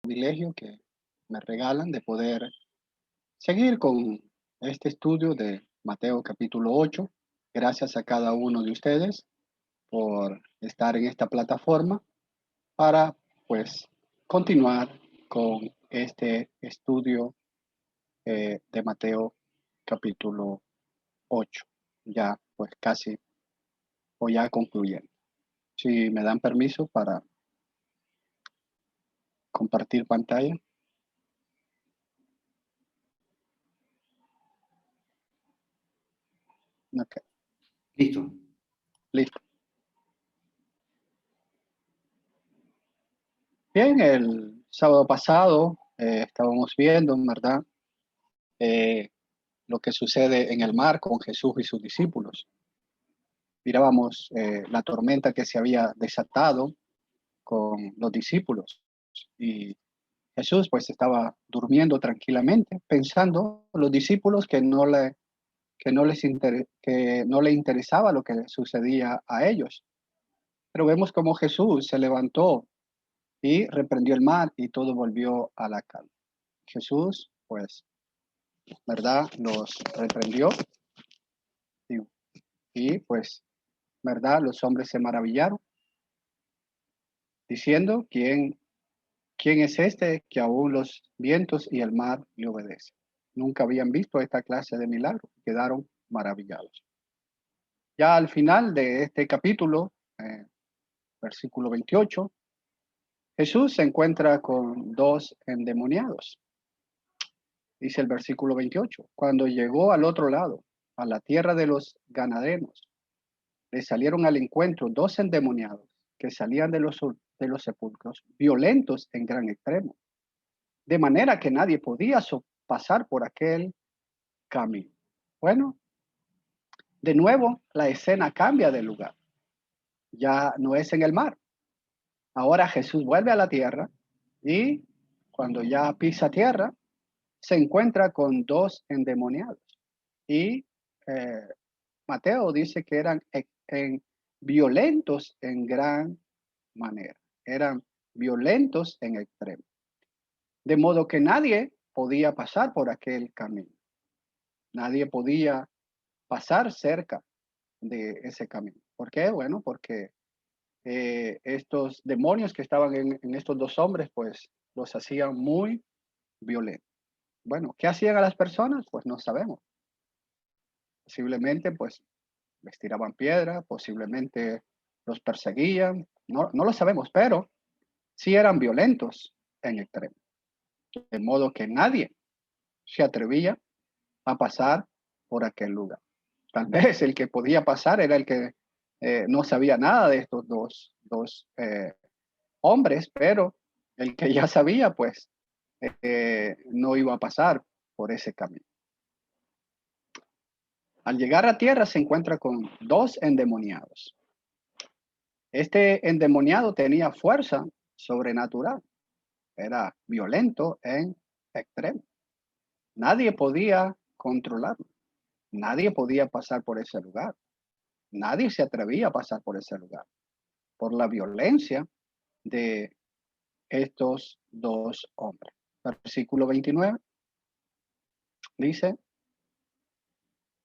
privilegio que me regalan de poder seguir con este estudio de Mateo capítulo 8. Gracias a cada uno de ustedes por estar en esta plataforma para pues continuar con este estudio de Mateo capítulo 8. Ya pues casi o ya concluyendo. Si me dan permiso para compartir pantalla. Ok, Listo. listo. Bien, el sábado pasado estábamos viendo, ¿verdad? Eh, lo que sucede en el mar con Jesús y sus discípulos. Mirábamos la tormenta que se había desatado con los discípulos y Jesús pues estaba durmiendo tranquilamente, pensando los discípulos que no le interesaba lo que sucedía a ellos. Pero vemos como Jesús se levantó y reprendió el mar y todo volvió a la calma. Jesús, pues, ¿verdad? Los reprendió y, pues, ¿verdad? Los hombres se maravillaron, diciendo, ¿quién es este que aún los vientos y el mar le obedecen? Nunca habían visto esta clase de milagro, quedaron maravillados. Ya al final de este capítulo, versículo 28, Jesús se encuentra con dos endemoniados. Dice el versículo 28, cuando llegó al otro lado, a la tierra de los ganadenos, le salieron al encuentro dos endemoniados que salían de los sepulcros, violentos en gran extremo, de manera que nadie podía pasar por aquel camino. Bueno, de nuevo la escena cambia de lugar. Ya no es en el mar. Ahora Jesús vuelve a la tierra y cuando ya pisa tierra, se encuentra con dos endemoniados. Y eh, Mateo dice que eran violentos en gran manera, eran violentos en extremo, de modo que nadie podía pasar por aquel camino, nadie podía pasar cerca de ese camino. ¿Por qué? Bueno, porque estos demonios que estaban en estos dos hombres, pues los hacían muy violentos. Bueno, ¿qué hacían a las personas? Pues no sabemos. Posiblemente, pues les tiraban piedra, posiblemente los perseguían, no lo sabemos, pero sí eran violentos en extremo, de modo que nadie se atrevía a pasar por aquel lugar. Tal vez el que podía pasar era el que no sabía nada de estos dos hombres, pero el que ya sabía, pues no iba a pasar por ese camino. Al llegar a tierra se encuentra con dos endemoniados. Este endemoniado tenía fuerza sobrenatural, era violento en extremo. Nadie podía controlarlo, nadie podía pasar por ese lugar, nadie se atrevía a pasar por ese lugar, por la violencia de estos dos hombres. Versículo 29 dice,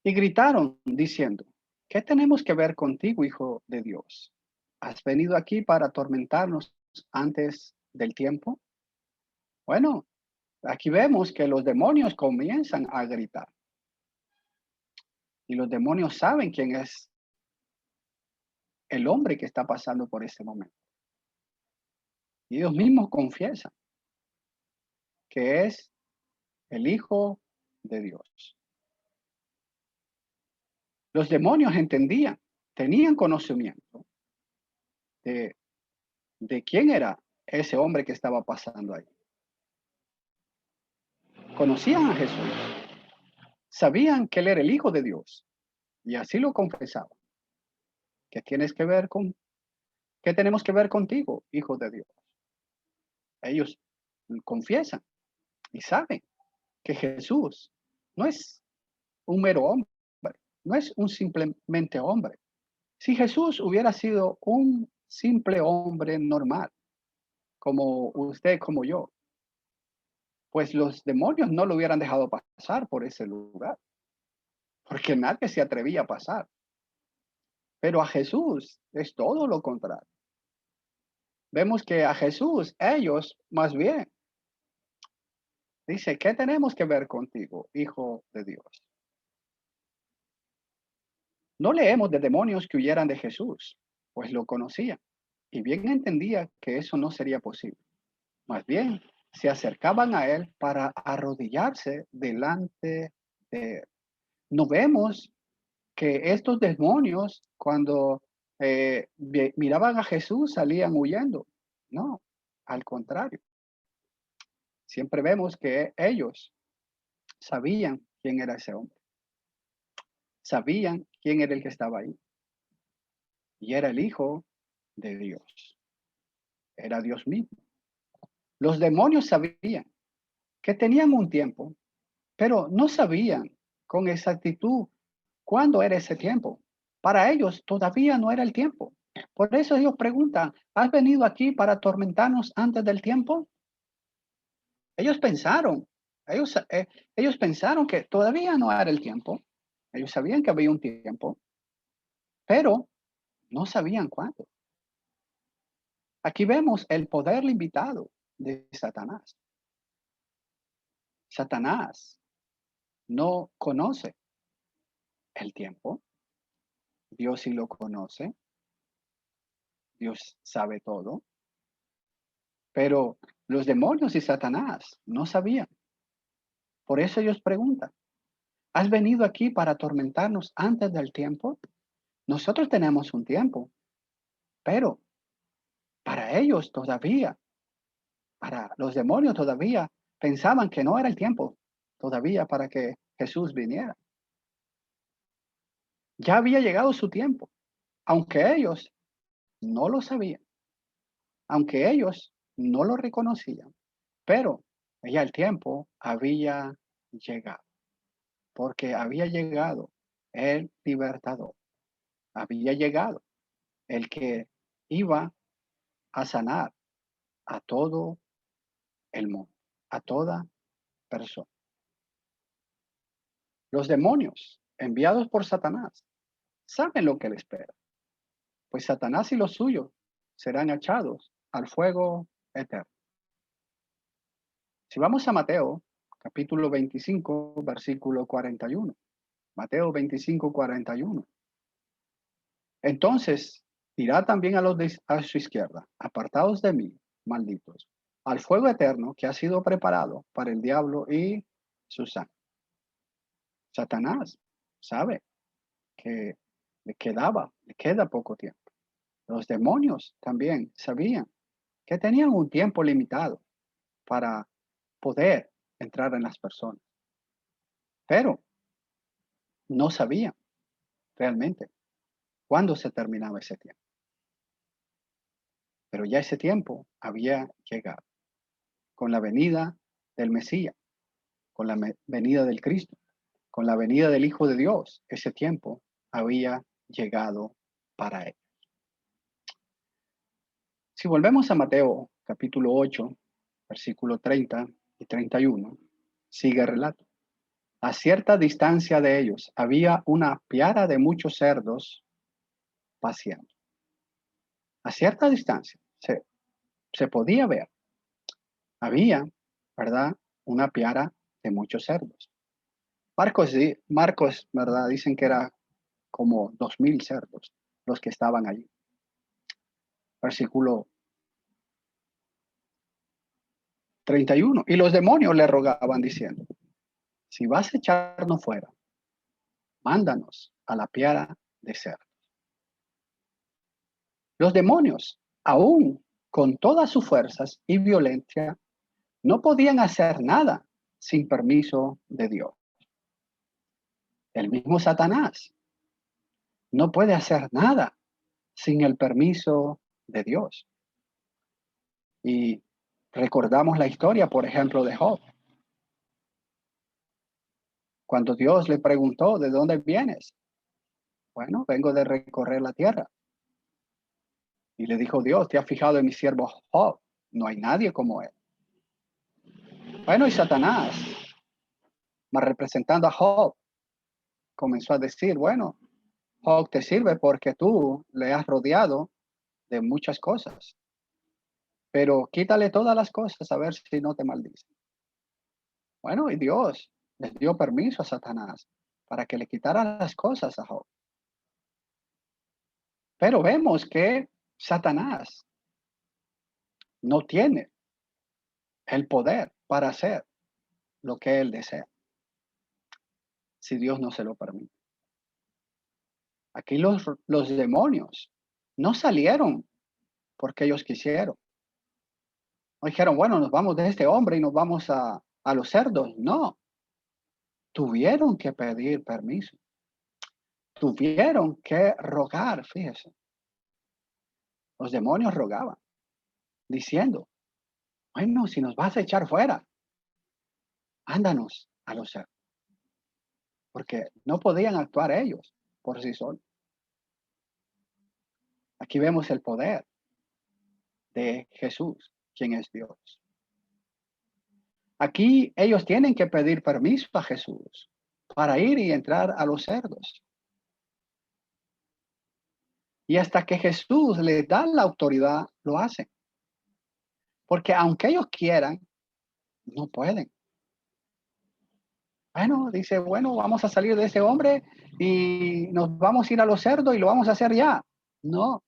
y gritaron diciendo, ¿qué tenemos que ver contigo, Hijo de Dios? ¿Has venido aquí para atormentarnos antes del tiempo? Bueno, aquí vemos que los demonios comienzan a gritar y los demonios saben quién es el hombre que está pasando por ese momento. Y ellos mismos confiesan que es el Hijo de Dios. Los demonios entendían, tenían conocimiento de, quién era ese hombre que estaba pasando ahí. Conocían a Jesús, sabían que él era el Hijo de Dios y así lo confesaban. ¿Qué tienes que ver con, qué tenemos que ver contigo, Hijo de Dios? Ellos confiesan y saben que Jesús no es un mero hombre, no es un simplemente hombre. Si Jesús hubiera sido un simple hombre normal, como usted, como yo, pues los demonios no lo hubieran dejado pasar por ese lugar, porque nadie se atrevía a pasar. Pero a Jesús es todo lo contrario. Vemos que a Jesús, ellos más bien, dice, ¿qué tenemos que ver contigo, Hijo de Dios? No leemos de demonios que huyeran de Jesús, pues lo conocían y bien entendía que eso no sería posible. Más bien, se acercaban a él para arrodillarse delante de él. No vemos que estos demonios, cuando miraban a Jesús, salían huyendo. No, al contrario. Siempre vemos que ellos sabían quién era ese hombre. Sabían quién era el que estaba ahí. Y era el Hijo de Dios. Era Dios mismo. Los demonios sabían que tenían un tiempo, pero no sabían con exactitud cuándo era ese tiempo. Para ellos todavía no era el tiempo. Por eso ellos preguntan, ¿has venido aquí para atormentarnos antes del tiempo? Ellos pensaron, ellos, ellos pensaron que todavía no era el tiempo. Ellos sabían que había un tiempo, pero no sabían cuándo. Aquí vemos el poder limitado de Satanás. Satanás no conoce el tiempo. Dios sí lo conoce. Dios sabe todo. Pero los demonios y Satanás no sabían. Por eso ellos preguntan, ¿has venido aquí para atormentarnos antes del tiempo? Nosotros tenemos un tiempo, pero para ellos todavía, para los demonios todavía, pensaban que no era el tiempo todavía para que Jesús viniera. Ya había llegado su tiempo, aunque ellos no lo sabían, aunque ellos no lo reconocían, pero ya el tiempo había llegado, porque había llegado el libertador, había llegado el que iba a sanar a todo el mundo, a toda persona. Los demonios enviados por Satanás saben lo que le espera, pues Satanás y los suyos serán echados al fuego eterno. Si vamos a Mateo, capítulo 25, versículo 41. Mateo 25, 41. Entonces dirá también a los de a su izquierda, apartados de mí, malditos, al fuego eterno que ha sido preparado para el diablo y sus ángeles. Satanás sabe que le queda poco tiempo. Los demonios también sabían que tenían un tiempo limitado para poder entrar en las personas, pero no sabían realmente cuándo se terminaba ese tiempo. Pero ya ese tiempo había llegado con la venida del Mesías, con la venida del Cristo, con la venida del Hijo de Dios. Ese tiempo había llegado para él. Si volvemos a Mateo capítulo 8, versículo 30 y 31, sigue el relato. A cierta distancia de ellos había una piara de muchos cerdos paseando. A cierta distancia se podía ver. Había, ¿verdad? Una piara de muchos cerdos. Marcos, ¿verdad? Dicen que era como 2000 cerdos los que estaban allí. Versículo 31. Y los demonios le rogaban diciendo, si vas a echarnos fuera, mándanos a la piara de cerdos. Los demonios, aún con todas sus fuerzas y violencia, no podían hacer nada sin permiso de Dios. El mismo Satanás no puede hacer nada sin el permiso de Dios. Y recordamos la historia, por ejemplo, de Job. Cuando Dios le preguntó, ¿de dónde vienes? Bueno, vengo de recorrer la tierra. Y le dijo Dios, ¿te has fijado en mi siervo Job? No hay nadie como él. Bueno, y Satanás, más representando a Job, comenzó a decir, bueno, Job te sirve porque tú le has rodeado de muchas cosas, pero quítale todas las cosas a ver si no te maldice. Bueno, y Dios les dio permiso a Satanás para que le quitara las cosas a Job. Pero vemos que Satanás no tiene el poder para hacer lo que él desea, si Dios no se lo permite. Aquí los demonios no salieron porque ellos quisieron. No dijeron, bueno, nos vamos de este hombre y nos vamos a los cerdos. No, tuvieron que pedir permiso. Tuvieron que rogar, fíjese. Los demonios rogaban, diciendo, bueno, si nos vas a echar fuera, ándanos a los cerdos. Porque no podían actuar ellos por sí solos. Aquí vemos el poder de Jesús, quien es Dios. Aquí ellos tienen que pedir permiso a Jesús para ir y entrar a los cerdos. Y hasta que Jesús les da la autoridad, lo hacen. Porque aunque ellos quieran, no pueden. Bueno, dice, bueno, vamos a salir de ese hombre y nos vamos a ir a los cerdos y lo vamos a hacer ya. No,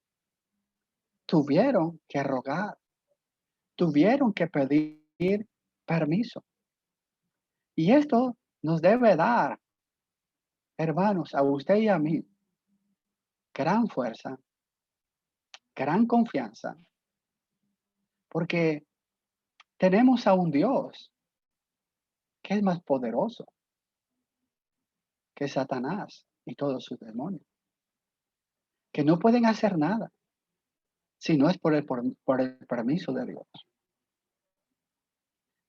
tuvieron que rogar, tuvieron que pedir permiso. Y esto nos debe dar, hermanos, a usted y a mí, gran fuerza, gran confianza, porque tenemos a un Dios que es más poderoso que Satanás y todos sus demonios, que no pueden hacer nada si no es por el permiso de Dios.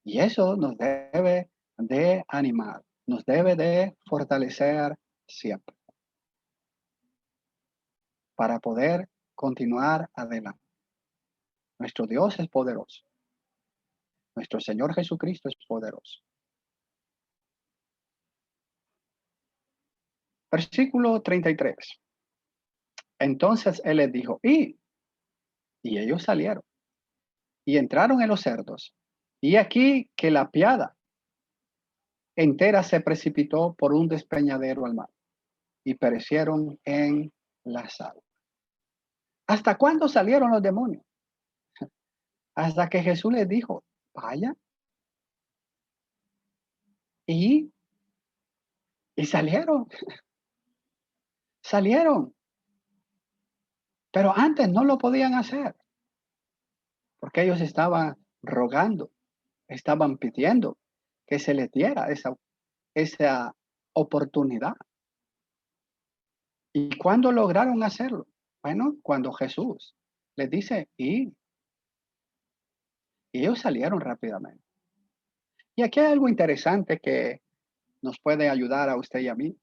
Y eso nos debe de animar, nos debe de fortalecer siempre para poder continuar adelante. Nuestro Dios es poderoso. Nuestro Señor Jesucristo es poderoso. Versículo 33. Entonces él les dijo, y ellos salieron y entraron en los cerdos. Y aquí que la piada entera se precipitó por un despeñadero al mar y perecieron en las aguas. ¿Hasta cuándo salieron los demonios? Hasta que Jesús les dijo, vaya. Y, y salieron. Pero antes no lo podían hacer porque ellos estaban rogando, estaban pidiendo que se les diera esa oportunidad. ¿Y cuándo lograron hacerlo? Bueno, cuando Jesús les dice, y ellos salieron rápidamente. Y aquí hay algo interesante que nos puede ayudar a usted y a mí,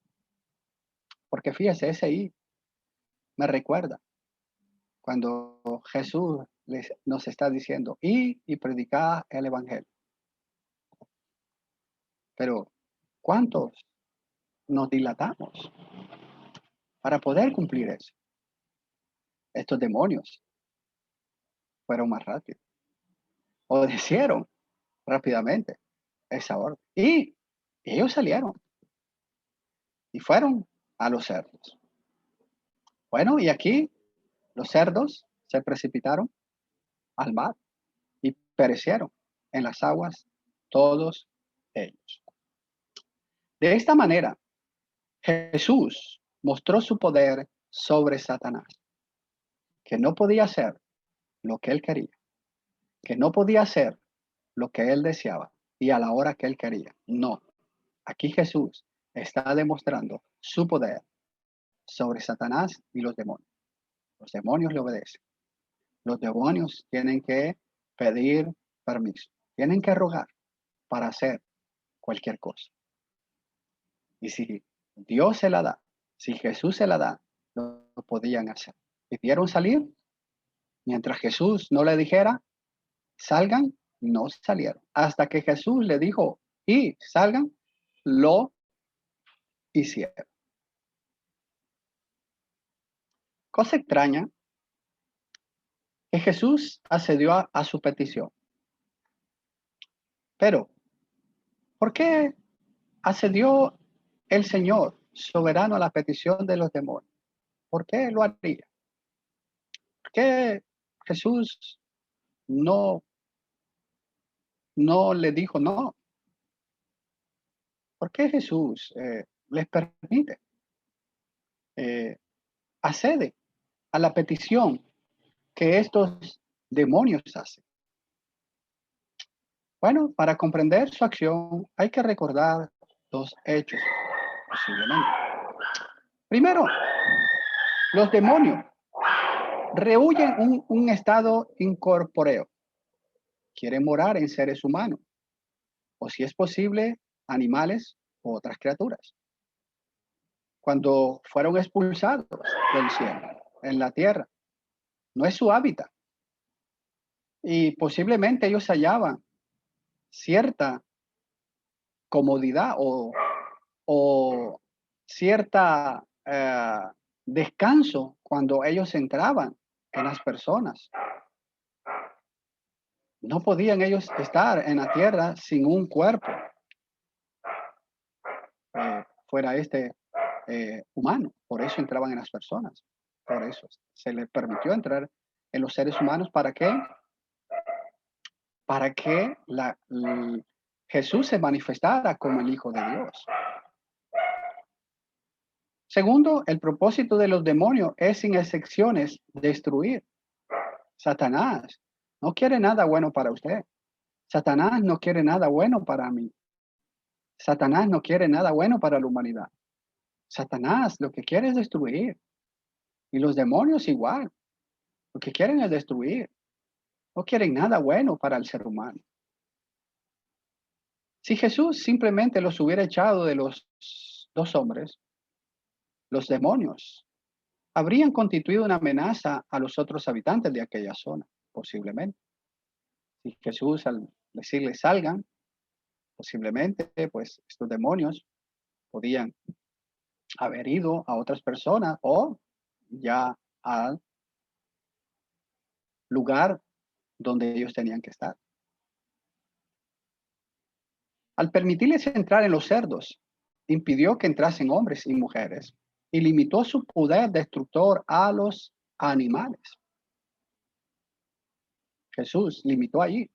porque fíjese, ese me recuerda cuando Jesús nos está diciendo, y predicar el evangelio. Pero, ¿cuántos nos dilatamos para poder cumplir eso? Estos demonios fueron más rápidos, obedecieron rápidamente esa orden. Y ellos salieron y fueron a los cerdos. Bueno, y aquí los cerdos se precipitaron al mar y perecieron en las aguas todos ellos. De esta manera, Jesús mostró su poder sobre Satanás, que no podía hacer lo que él quería, que no podía hacer lo que él deseaba y a la hora que él quería. No, aquí Jesús está demostrando su poder sobre Satanás y los demonios. Los demonios le obedecen. Los demonios tienen que pedir permiso, tienen que rogar para hacer cualquier cosa. Y si Dios se la da, si Jesús se la da, lo podían hacer. ¿Pidieron salir? Mientras Jesús no le dijera, salgan, no salieron. Hasta que Jesús le dijo, y salgan, lo hicieron. Cosa extraña que Jesús accedió a su petición. Pero, ¿por qué accedió el Señor soberano a la petición de los demonios? ¿Por qué lo haría? ¿Por qué Jesús no, no le dijo no? ¿Por qué Jesús les permite, eh, accede a la petición que estos demonios hacen? Bueno, para comprender su acción hay que recordar dos hechos, posiblemente. Primero, los demonios rehuyen un estado incorpóreo. Quieren morar en seres humanos, o si es posible, animales u otras criaturas. Cuando fueron expulsados del cielo, en la tierra, no es su hábitat. Y posiblemente ellos hallaban cierta comodidad o cierta descanso cuando ellos entraban en las personas. No podían ellos estar en la tierra sin un cuerpo fuera humano. Por eso entraban en las personas. Por eso se les permitió entrar en los seres humanos. ¿Para qué? Para que Jesús se manifestara como el Hijo de Dios. Segundo, el propósito de los demonios es sin excepciones destruir. Satanás no quiere nada bueno para usted. Satanás no quiere nada bueno para mí. Satanás no quiere nada bueno para la humanidad. Satanás lo que quiere es destruir. Y los demonios igual. Lo que quieren es destruir. No quieren nada bueno para el ser humano. Si Jesús simplemente los hubiera echado de los dos hombres, los demonios habrían constituido una amenaza a los otros habitantes de aquella zona, posiblemente. Si Jesús al decirles salgan, posiblemente pues estos demonios podían haber ido a otras personas o ya al lugar donde ellos tenían que estar. Al permitirles entrar en los cerdos, impidió que entrasen hombres y mujeres y limitó su poder destructor a los animales. Jesús limitó allí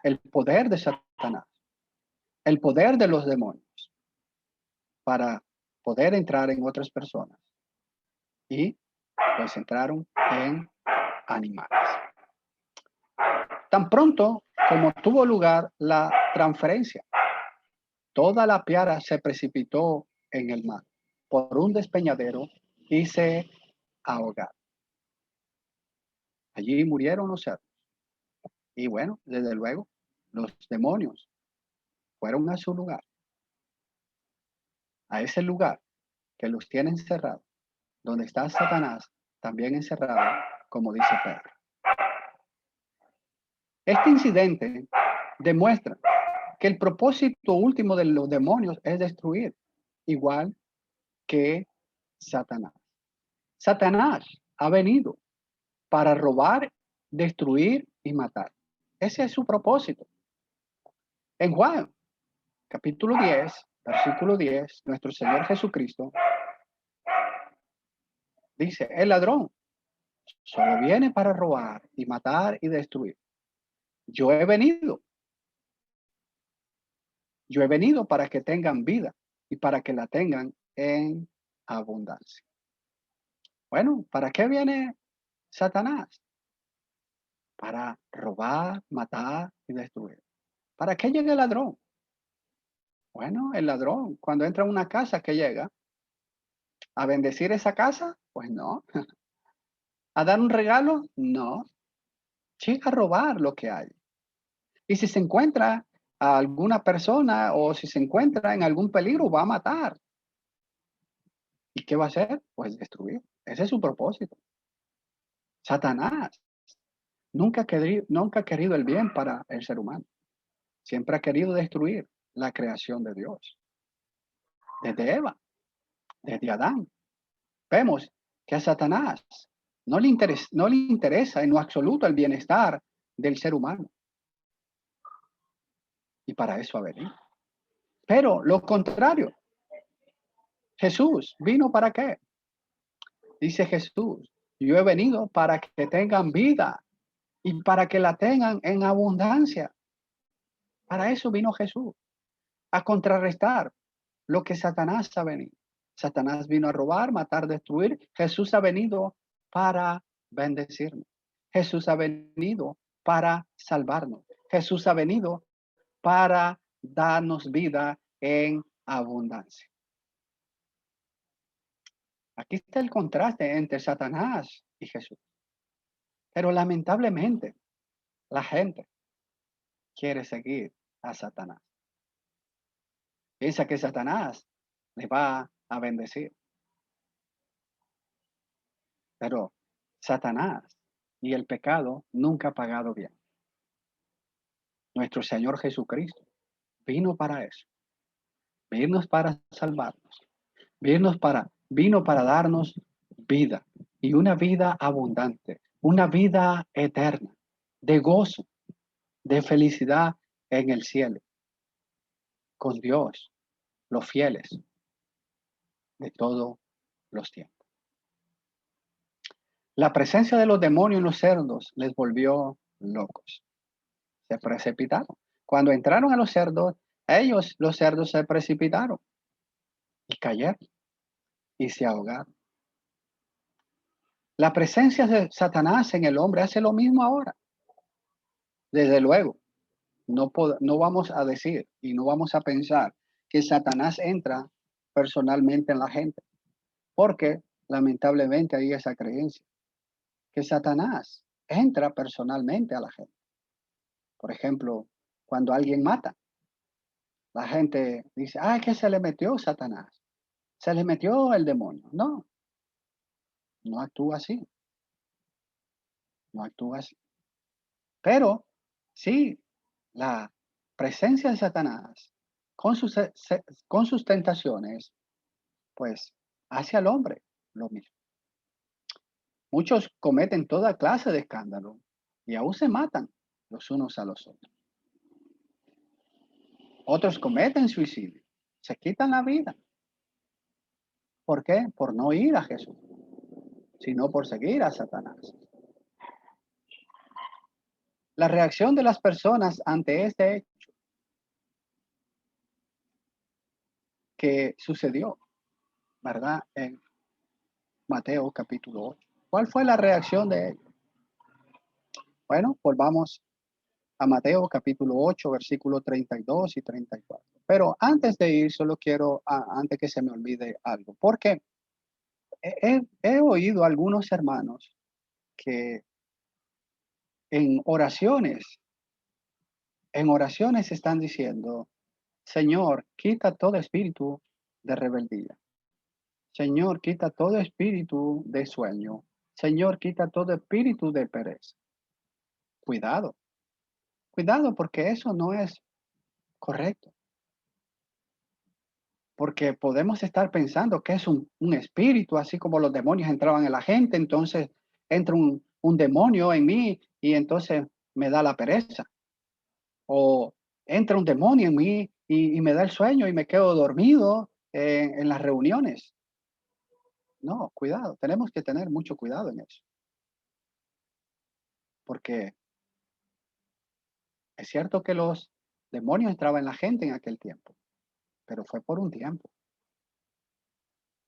el poder de Satanás, el poder de los demonios para poder entrar en otras personas. Y pues entraron en animales. Tan pronto como tuvo lugar la transferencia, toda la piara se precipitó en el mar por un despeñadero y se ahogaron. Allí murieron los cerdos. Y bueno, desde luego, los demonios fueron a su lugar, a ese lugar que los tiene encerrados, donde está Satanás también encerrado, como dice Pedro. Este incidente demuestra que el propósito último de los demonios es destruir, igual que Satanás. Satanás ha venido para robar, destruir y matar. Ese es su propósito. En Juan, capítulo 10, versículo 10, nuestro Señor Jesucristo dice, el ladrón solo viene para robar y matar y destruir. Yo he venido para que tengan vida y para que la tengan en abundancia. Bueno, ¿para qué viene Satanás? Para robar, matar y destruir. ¿Para qué llega el ladrón? Bueno, el ladrón, cuando entra a una casa, ¿qué llega? ¿A bendecir esa casa? Pues no. ¿A dar un regalo? No. Llega a robar lo que hay. Y si se encuentra a alguna persona o si se encuentra en algún peligro, va a matar. ¿Y qué va a hacer? Pues destruir. Ese es su propósito. Satanás nunca ha querido el bien para el ser humano. Siempre ha querido destruir la creación de Dios. Desde Eva, desde Adán. Vemos que a Satanás no le interesa en lo absoluto el bienestar del ser humano. Y para eso ha venido. Pero lo contrario, Jesús vino ¿para qué? Dice Jesús, yo he venido para que tengan vida y para que la tengan en abundancia. Para eso vino Jesús, a contrarrestar lo que Satanás ha venido. Satanás vino a robar, matar, destruir. Jesús ha venido para bendecirnos. Jesús ha venido para salvarnos. Jesús ha venido para darnos vida en abundancia. Aquí está el contraste entre Satanás y Jesús. Pero lamentablemente, la gente quiere seguir a Satanás. Piensa que Satanás le va a bendecir. Pero Satanás y el pecado nunca ha pagado bien. Nuestro Señor Jesucristo vino para eso. Vino para salvarnos. Vino para darnos vida y una vida abundante, una vida eterna, de gozo, de felicidad en el cielo, con Dios, los fieles de todos los tiempos. La presencia de los demonios en los cerdos les volvió locos. Se precipitaron. Cuando entraron a los cerdos, los cerdos se precipitaron y cayeron y se ahogaron. La presencia de Satanás en el hombre hace lo mismo ahora. Desde luego, no vamos a decir y no vamos a pensar que Satanás entra personalmente en la gente, porque lamentablemente hay esa creencia, que Satanás entra personalmente a la gente. Por ejemplo, cuando alguien mata, la gente dice, que se le metió Satanás, se le metió el demonio. No, no actúa así, no actúa así. Pero sí, la presencia de Satanás con sus tentaciones, pues hace al hombre lo mismo. Muchos cometen toda clase de escándalo y aún se matan los unos a los otros. Otros cometen suicidio, se quitan la vida. ¿Por qué? Por no ir a Jesús, sino por seguir a Satanás. La reacción de las personas ante este hecho que sucedió, ¿verdad? En Mateo capítulo 8. ¿Cuál fue la reacción de ellos? Bueno, volvamos a Mateo capítulo 8, versículos 32 y 34. Pero antes de ir, solo quiero, antes que se me olvide algo, porque he oído a algunos hermanos que en oraciones están diciendo, Señor, quita todo espíritu de rebeldía. Señor, quita todo espíritu de sueño. Señor, quita todo espíritu de pereza. Cuidado, porque eso no es correcto. Porque podemos estar pensando que es un espíritu, así como los demonios entraban en la gente, entonces entra un demonio en mí y entonces me da la pereza. O entra un demonio en mí y me da el sueño y me quedo dormido en las reuniones. No, cuidado, tenemos que tener mucho cuidado en eso. Porque es cierto que los demonios entraban en la gente en aquel tiempo, pero fue por un tiempo.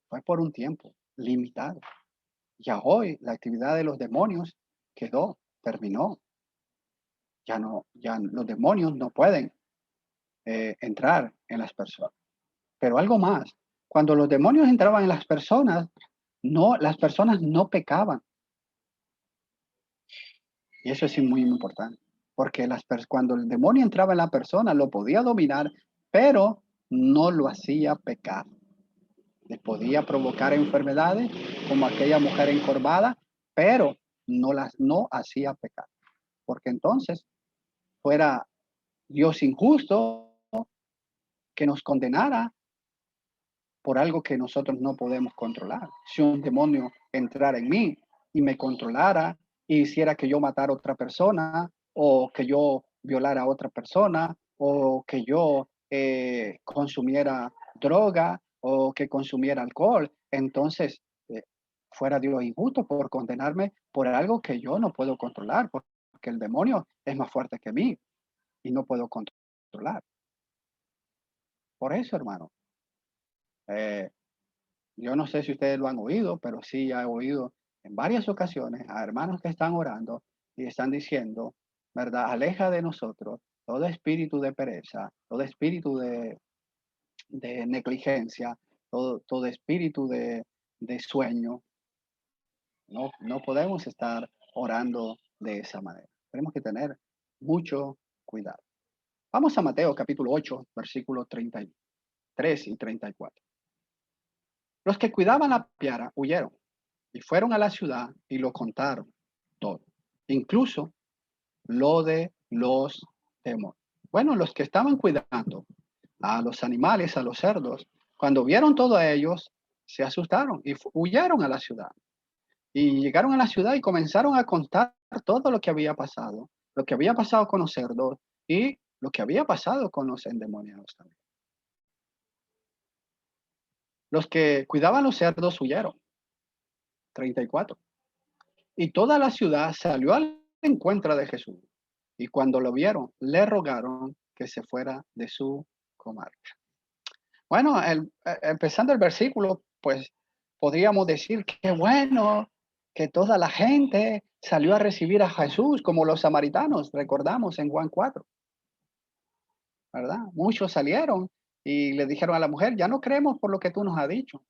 Fue por un tiempo limitado. Ya hoy la actividad de los demonios terminó. Ya los demonios no pueden entrar en las personas. Pero algo más, cuando los demonios entraban en las personas no pecaban. Y eso es muy importante, porque cuando el demonio entraba en la persona lo podía dominar, pero no lo hacía pecar. Les podía provocar enfermedades como aquella mujer encorvada, pero no hacía pecar. porque entonces fuera Dios injusto que nos condenara por algo que nosotros no podemos controlar. Si un demonio entrara en mí y me controlara y hiciera que yo matara a otra persona o que yo violara a otra persona o que yo consumiera droga o que consumiera alcohol, entonces fuera Dios injusto por condenarme por algo que yo no puedo controlar, porque el demonio es más fuerte que mí y no puedo controlar. Por eso, hermano, eh, yo no sé si ustedes lo han oído, pero sí he oído en varias ocasiones a hermanos que están orando y están diciendo, ¿verdad? Aleja de nosotros todo espíritu de pereza, todo espíritu de negligencia, todo espíritu de sueño. No podemos estar orando de esa manera. Tenemos que tener mucho cuidado. Vamos a Mateo capítulo 8, versículos 33 y 34. Los que cuidaban la piara huyeron y fueron a la ciudad y lo contaron todo, incluso lo de los demonios. Bueno, los que estaban cuidando a los animales, a los cerdos, cuando vieron todo a ellos, se asustaron y huyeron a la ciudad. Y llegaron a la ciudad y comenzaron a contar todo lo que había pasado con los cerdos y lo que había pasado con los endemoniados también. Los que cuidaban los cerdos huyeron. 34. Y toda la ciudad salió al encuentro de Jesús. Y cuando lo vieron, le rogaron que se fuera de su comarca. Bueno, empezando el versículo, pues podríamos decir que bueno que toda la gente salió a recibir a Jesús como los samaritanos, recordamos en Juan 4, ¿verdad? Muchos salieron y le dijeron a la mujer, ya no creemos por lo que tú nos has dicho.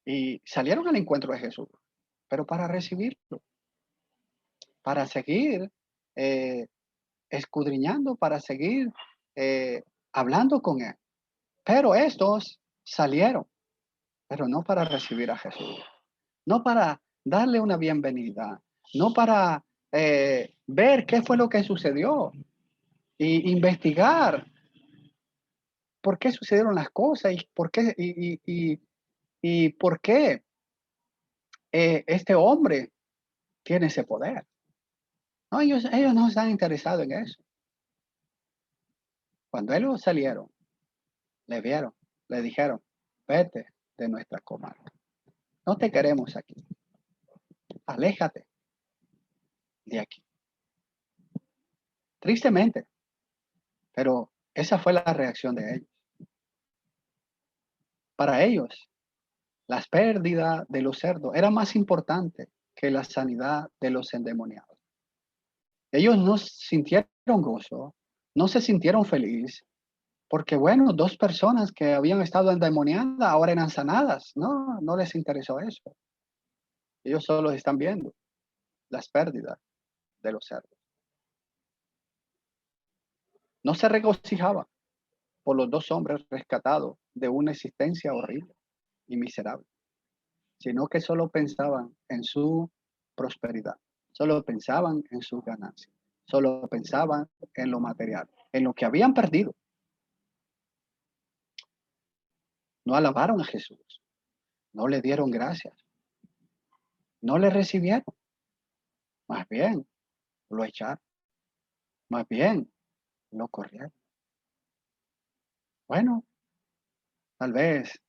Y salieron al encuentro de Jesús, pero para recibirlo, para seguir eh, escudriñando, para seguir hablando con él. Pero estos salieron, pero no para recibir a Jesús, no para darle una bienvenida, no para ver qué fue lo que sucedió y investigar por qué sucedieron las cosas y por qué, y por qué este hombre tiene ese poder. No, ellos no están interesados en eso. Cuando ellos salieron, le vieron, le dijeron, vete de nuestra comarca. No te queremos aquí. Aléjate de aquí. Tristemente, pero esa fue la reacción de ellos. Para ellos, las pérdidas de los cerdos era más importante que la sanidad de los endemoniados. Ellos no sintieron gozo, no se sintieron felices, porque bueno, dos personas que habían estado endemoniadas ahora eran sanadas. No les interesó eso. Ellos solo están viendo las pérdidas de los cerdos. No se regocijaba por los dos hombres rescatados de una existencia horrible y miserable, sino que solo pensaban en su prosperidad, solo pensaban en sus ganancias, solo pensaban en lo material, en lo que habían perdido. No alabaron a Jesús, no le dieron gracias, no le recibieron, más bien lo echaron, más bien lo corrieron. Bueno, tal vez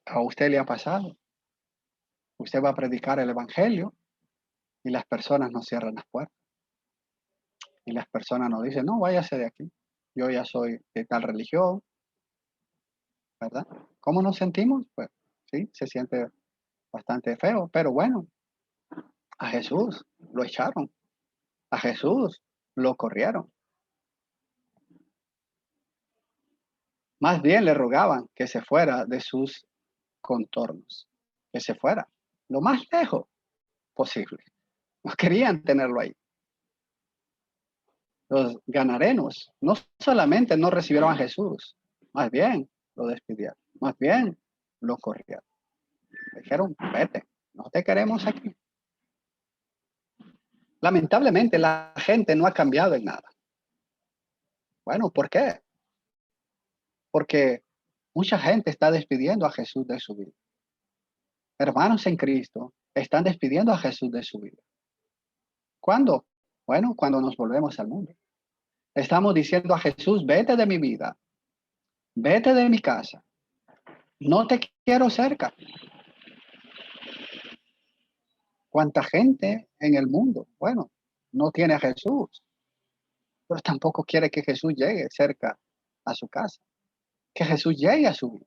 a usted le ha pasado. Usted va a predicar el evangelio y las personas no cierran las puertas. Y las personas nos dicen, no, váyase de aquí. Yo ya soy de tal religión, ¿verdad? ¿Cómo nos sentimos? Pues sí, se siente bastante feo, pero bueno, a Jesús lo echaron, a Jesús lo corrieron. Más bien le rogaban que se fuera de sus contornos, que se fuera lo más lejos posible. No querían tenerlo ahí. Los ganarenos no solamente no recibieron a Jesús, más bien lo despidieron, más bien lo corrieron. Le dijeron, vete, no te queremos aquí. Lamentablemente, la gente no ha cambiado en nada. Bueno, ¿por qué? Porque mucha gente está despidiendo a Jesús de su vida. Hermanos en Cristo están despidiendo a Jesús de su vida. ¿Cuándo? Bueno, cuando nos volvemos al mundo. Estamos diciendo a Jesús, vete de mi vida, vete de mi casa, no te quiero cerca. ¿Cuánta gente en el mundo? Bueno, no tiene a Jesús, pero tampoco quiere que Jesús llegue cerca a su casa, que Jesús llegue a su vida.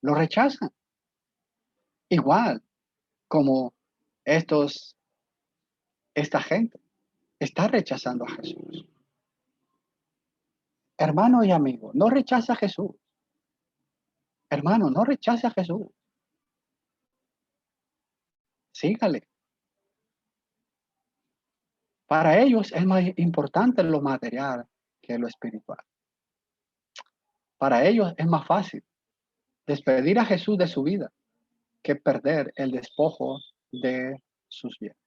Lo rechazan. Igual como esta gente está rechazando a Jesús. Hermano y amigo, no rechace a Jesús. Hermano, no rechace a Jesús. Sígale. Para ellos es más importante lo material que lo espiritual. Para ellos es más fácil despedir a Jesús de su vida que perder el despojo de sus bienes.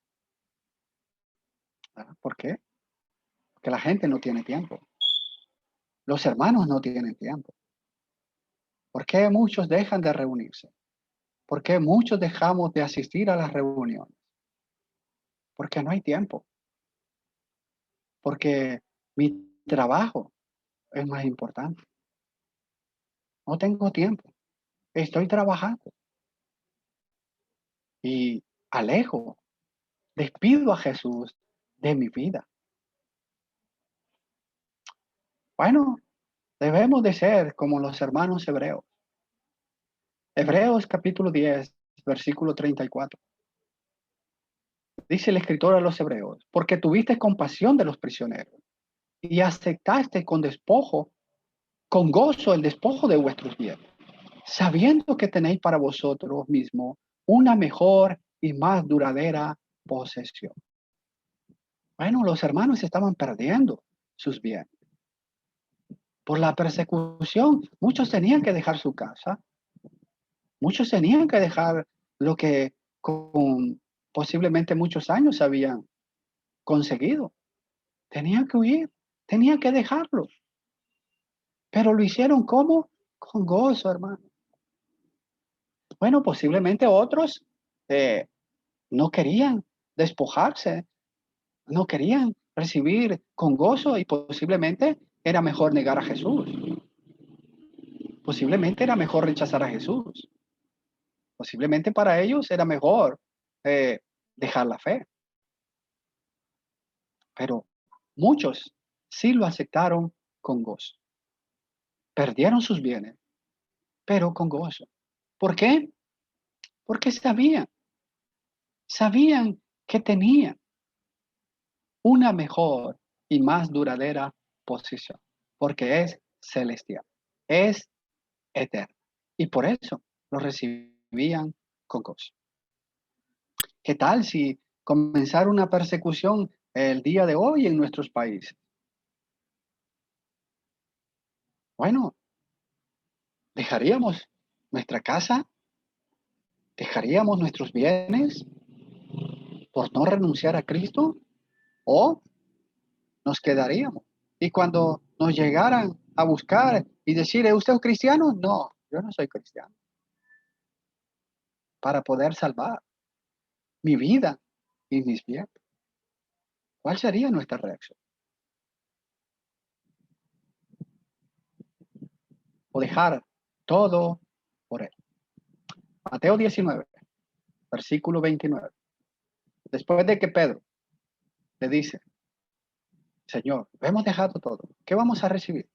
¿Por qué? Porque la gente no tiene tiempo. Los hermanos no tienen tiempo. ¿Por qué muchos dejan de reunirse? ¿Por qué muchos dejamos de asistir a las reuniones? Porque no hay tiempo. Porque mi trabajo es más importante. No tengo tiempo. Estoy trabajando y alejo, despido a Jesús de mi vida. Bueno, debemos de ser como los hermanos hebreos. Hebreos capítulo 10, versículo 34. Dice el escritor a los hebreos, porque tuviste compasión de los prisioneros y aceptaste con despojo, con gozo el despojo de vuestros bienes, sabiendo que tenéis para vosotros mismos una mejor y más duradera posesión. Bueno, los hermanos estaban perdiendo sus bienes. Por la persecución, muchos tenían que dejar su casa, muchos tenían que dejar lo que con posiblemente muchos años habían conseguido. Tenían que huir, tenían que dejarlo. Pero lo hicieron ¿cómo? Con gozo, hermano. Bueno, posiblemente otros eh, no querían despojarse, no querían recibir con gozo y posiblemente era mejor negar a Jesús. Posiblemente era mejor rechazar a Jesús. Posiblemente para ellos era mejor dejar la fe. Pero muchos sí lo aceptaron con gozo. Perdieron sus bienes, pero con gozo. ¿Por qué? Porque sabían que tenían una mejor y más duradera posición, porque es celestial, es eterna. Y por eso lo recibían con gozo. ¿Qué tal si comenzara una persecución el día de hoy en nuestros países? Bueno, ¿dejaríamos nuestra casa? ¿Dejaríamos nuestros bienes por no renunciar a Cristo? ¿O nos quedaríamos? Y cuando nos llegaran a buscar y decir, ¿es usted un cristiano? No, yo no soy cristiano. Para poder salvar mi vida y mis bienes. ¿Cuál sería nuestra reacción? O dejar todo por Él. Mateo 19, versículo 29. Después de que Pedro le dice, Señor, hemos dejado todo, ¿qué vamos a recibir?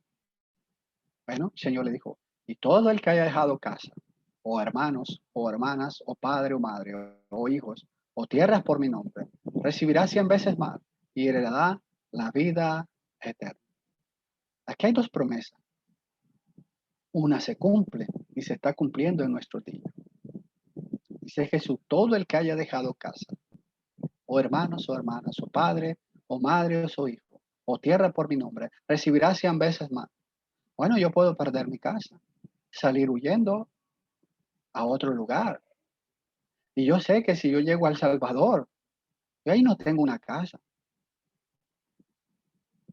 Bueno, el Señor le dijo, y todo el que haya dejado casa, o hermanos, o hermanas, o padre o madre, o hijos, o tierras por mi nombre, recibirá 100 veces más y heredará la vida eterna. Aquí hay dos promesas. Una se cumple y se está cumpliendo en nuestro día. Dice Jesús, todo el que haya dejado casa, o hermanos o hermanas, o padre, o madre, o hijo, o tierra por mi nombre, recibirá 100 veces más. Bueno, yo puedo perder mi casa, salir huyendo a otro lugar. Y yo sé que si yo llego a El Salvador, Yo ahí no tengo una casa,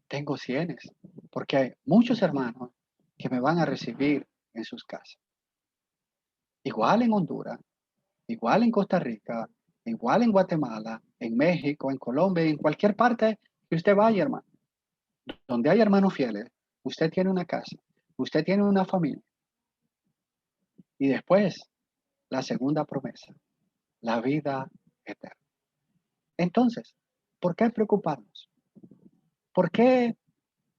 tengo cienes, porque hay muchos hermanos que me van a recibir en sus casas. Igual en Honduras, igual en Costa Rica, igual en Guatemala, en México, en Colombia, en cualquier parte que usted vaya, hermano. Donde hay hermanos fieles, usted tiene una casa, usted tiene una familia. Y después, la segunda promesa, la vida eterna. Entonces, ¿por qué preocuparnos? ¿Por qué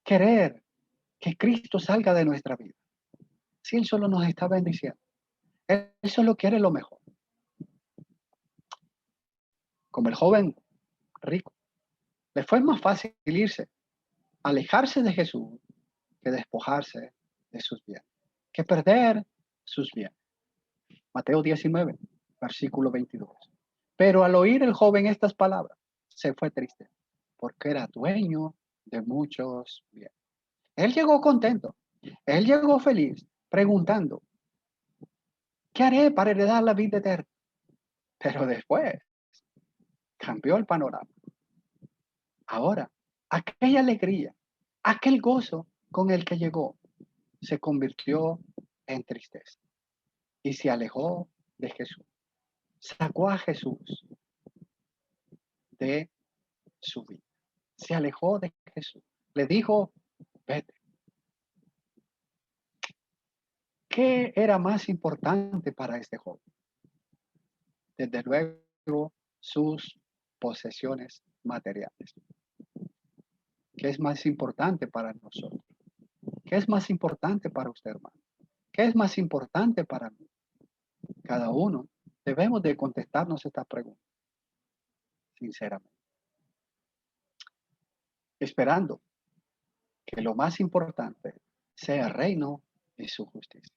querer que Cristo salga de nuestra vida? Si Él solo nos está bendiciendo. Él solo quiere lo mejor. Como el joven rico. Le fue más fácil irse, alejarse de Jesús, que despojarse de sus bienes, que perder sus bienes. Mateo 19, versículo 22. Pero al oír el joven estas palabras, se fue triste, porque era dueño de muchos bienes. Él llegó contento, él llegó feliz, preguntando, ¿qué haré para heredar la vida eterna? Pero después cambió el panorama. Ahora, aquella alegría, aquel gozo con el que llegó, se convirtió en tristeza y se alejó de Jesús. Sacó a Jesús de su vida. Se alejó de Jesús. Le dijo, vete. ¿Qué era más importante para este joven? Desde luego, sus posesiones materiales. ¿Qué es más importante para nosotros? ¿Qué es más importante para usted, hermano? ¿Qué es más importante para mí? Cada uno debemos de contestarnos esta pregunta, sinceramente, esperando que lo más importante sea el reino y su justicia.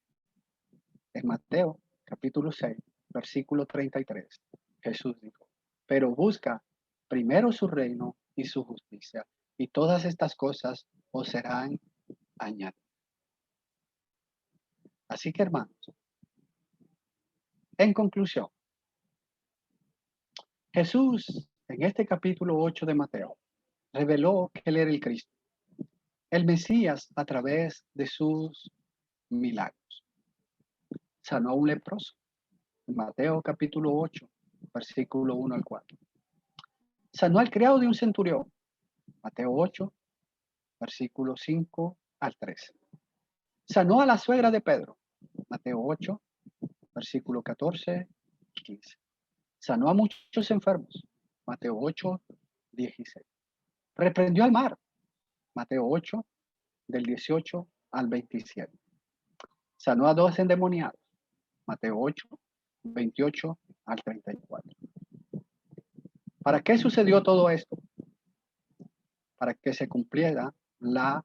En Mateo capítulo 6, versículo 33, Jesús dijo, pero busca primero su reino y su justicia, y todas estas cosas os serán añadidas. Así que, hermanos, en conclusión, Jesús en este capítulo 8 de Mateo reveló que Él era el Cristo, el Mesías a través de sus milagros. Sanó a un leproso, en Mateo capítulo 8, versículo 1 al 4. Sanó al criado de un centurión, Mateo 8, versículo 5 al 13. Sanó a la suegra de Pedro, Mateo 8, versículo 14 y 15. Sanó a muchos enfermos, Mateo 8, 16. Reprendió al mar, Mateo 8, del 18 al 27. Sanó a dos endemoniados, Mateo 8, 28 al 34. ¿Para qué sucedió todo esto? Para que se cumpliera la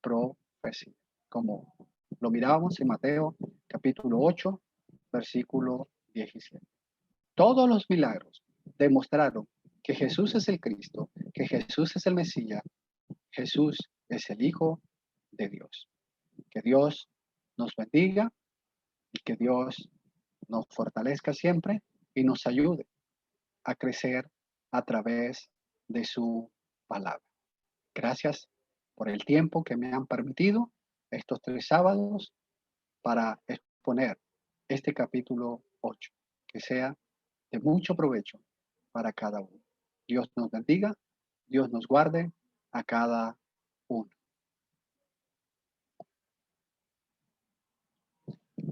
profecía, como lo mirábamos en Mateo capítulo 8, versículo 17. Todos los milagros demostraron que Jesús es el Cristo, que Jesús es el Mesías, Jesús es el Hijo de Dios. Que Dios nos bendiga y que Dios nos fortalezca siempre y nos ayude a crecer a través de su palabra. Gracias por el tiempo que me han permitido estos 3 sábados para exponer este capítulo 8. Que sea de mucho provecho para cada uno. Dios nos bendiga, Dios nos guarde a cada